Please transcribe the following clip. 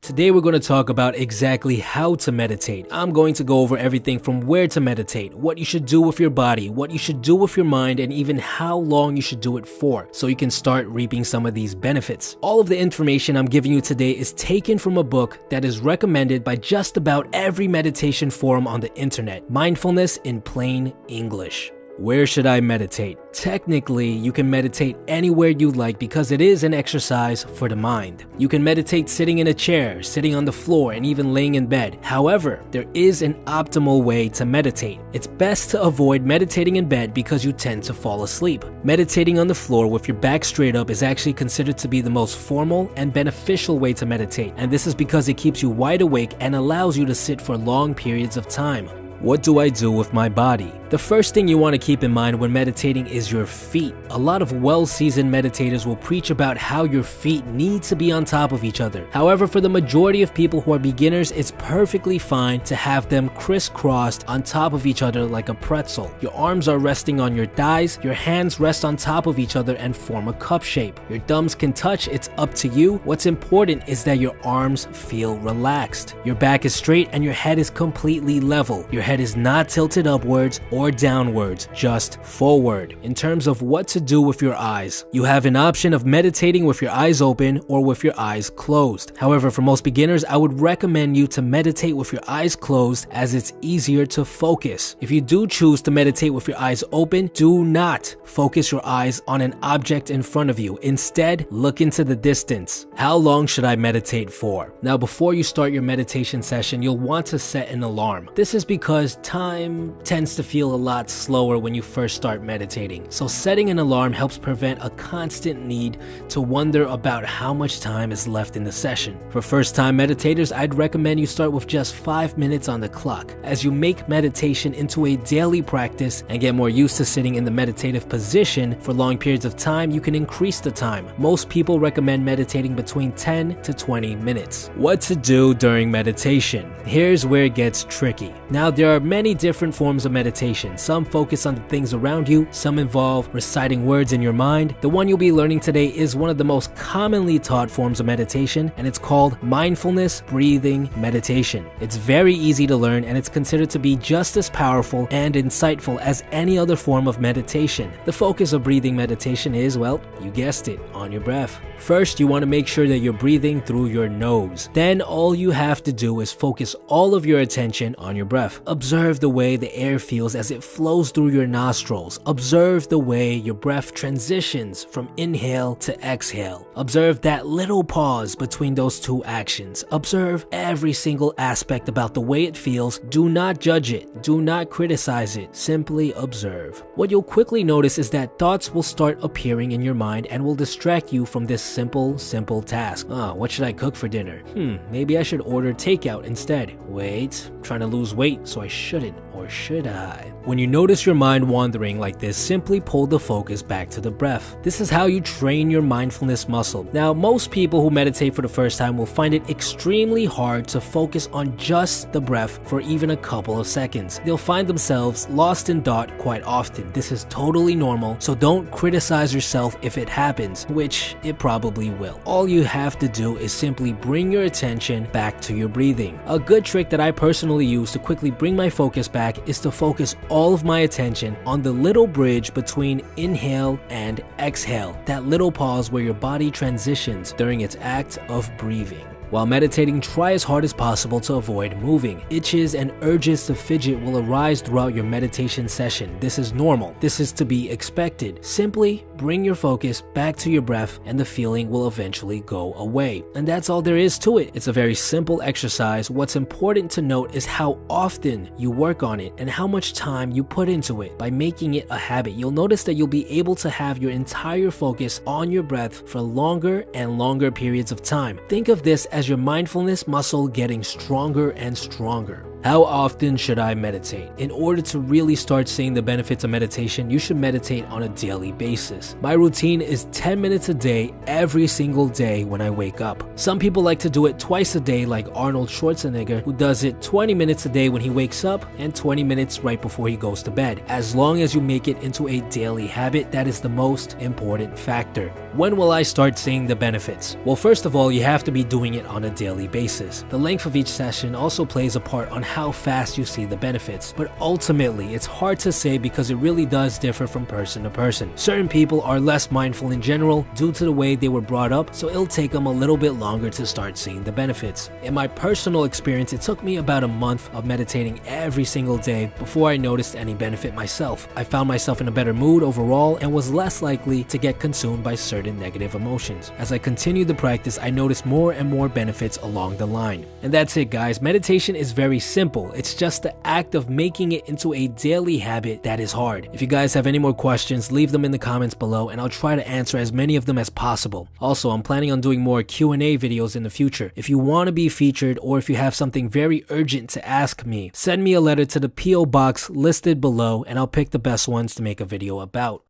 Today we're going to talk about exactly how to meditate. I'm going to go over everything from where to meditate, what you should do with your body, what you should do with your mind, and even how long you should do it for, so you can start reaping some of these benefits. All of the information I'm giving you today is taken from a book that is recommended by just about every meditation forum on the internet, Mindfulness in Plain English. Where should I meditate? Technically, you can meditate anywhere you like because it is an exercise for the mind. You can meditate sitting in a chair, sitting on the floor, and even laying in bed. However, there is an optimal way to meditate. It's best to avoid meditating in bed because you tend to fall asleep. Meditating on the floor with your back straight up is actually considered to be the most formal and beneficial way to meditate, and this is because it keeps you wide awake and allows you to sit for long periods of time. What do I do with my body? The first thing you want to keep in mind when meditating is your feet. A lot of well-seasoned meditators will preach about how your feet need to be on top of each other. However, for the majority of people who are beginners, it's perfectly fine to have them crisscrossed on top of each other like a pretzel. Your arms are resting on your thighs, your hands rest on top of each other and form a cup shape. Your thumbs can touch, it's up to you. What's important is that your arms feel relaxed. Your back is straight and your head is completely level. Your head is not tilted upwards or downwards, just forward. In terms of what to do with your eyes, you have an option of meditating with your eyes open or with your eyes closed. However, for most beginners, I would recommend you to meditate with your eyes closed as it's easier to focus. If you do choose to meditate with your eyes open, do not focus your eyes on an object in front of you. Instead, look into the distance. How long should I meditate for? Now, before you start your meditation session, you'll want to set an alarm. This is because time tends to feel a lot slower when you first start meditating. So setting an alarm helps prevent a constant need to wonder about how much time is left in the session. For first-time meditators, I'd recommend you start with just 5 minutes on the clock. As you make meditation into a daily practice and get more used to sitting in the meditative position for long periods of time, you can increase the time. Most people recommend meditating between 10 to 20 minutes. What to do during meditation? Here's where it gets tricky. Now, there are many different forms of meditation. Some focus on the things around you, some involve reciting words in your mind. The one you'll be learning today is one of the most commonly taught forms of meditation, and it's called mindfulness breathing meditation. It's very easy to learn, and it's considered to be just as powerful and insightful as any other form of meditation. The focus of breathing meditation is, well, you guessed it, on your breath. First, you want to make sure that you're breathing through your nose. Then all you have to do is focus all of your attention on your breath. Observe the way the air feels as it flows through your nostrils. Observe the way your breath transitions from inhale to exhale. Observe that little pause between those two actions. Observe every single aspect about the way it feels. Do not judge it. Do not criticize it. Simply observe. What you'll quickly notice is that thoughts will start appearing in your mind and will distract you from this simple task. What should I cook for dinner? Maybe I should order takeout instead. Wait, I'm trying to lose weight, so I shouldn't, or should I? When you notice your mind wandering like this, simply pull the focus back to the breath. This is how you train your mindfulness muscle. Now, most people who meditate for the first time will find it extremely hard to focus on just the breath for even a couple of seconds. They'll find themselves lost in thought quite often. This is totally normal, so don't criticize yourself if it happens, which it probably will. All you have to do is simply bring your attention back to your breathing. A good trick that I personally use to quickly bring my focus back is to focus all of my attention on the little bridge between inhale and exhale, that little pause where your body transitions during its act of breathing. While meditating, try as hard as possible to avoid moving. Itches and urges to fidget will arise throughout your meditation session. This is normal. This is to be expected. Simply bring your focus back to your breath and the feeling will eventually go away. And that's all there is to it. It's a very simple exercise. What's important to note is how often you work on it and how much time you put into it. By making it a habit, you'll notice that you'll be able to have your entire focus on your breath for longer and longer periods of time. Think of this as your mindfulness muscle getting stronger and stronger. How often should I meditate? In order to really start seeing the benefits of meditation, you should meditate on a daily basis. My routine is 10 minutes a day, every single day when I wake up. Some people like to do it twice a day, like Arnold Schwarzenegger, who does it 20 minutes a day when he wakes up and 20 minutes right before he goes to bed. As long as you make it into a daily habit, that is the most important factor. When will I start seeing the benefits? Well, first of all, you have to be doing it on a daily basis. The length of each session also plays a part on how fast you see the benefits, but ultimately it's hard to say because it really does differ from person to person. Certain people are less mindful in general due to the way they were brought up, so it'll take them a little bit longer to start seeing the benefits. In my personal experience, it took me about a month of meditating every single day before I noticed any benefit myself. I found myself in a better mood overall and was less likely to get consumed by certain negative emotions. As I continued the practice, I noticed more and more benefits along the line. And that's it, guys. Meditation is very simple. It's just the act of making it into a daily habit that is hard. If you guys have any more questions, leave them in the comments below and I'll try to answer as many of them as possible. Also, I'm planning on doing more Q&A videos in the future. If you want to be featured or if you have something very urgent to ask me, send me a letter to the P.O. box listed below and I'll pick the best ones to make a video about.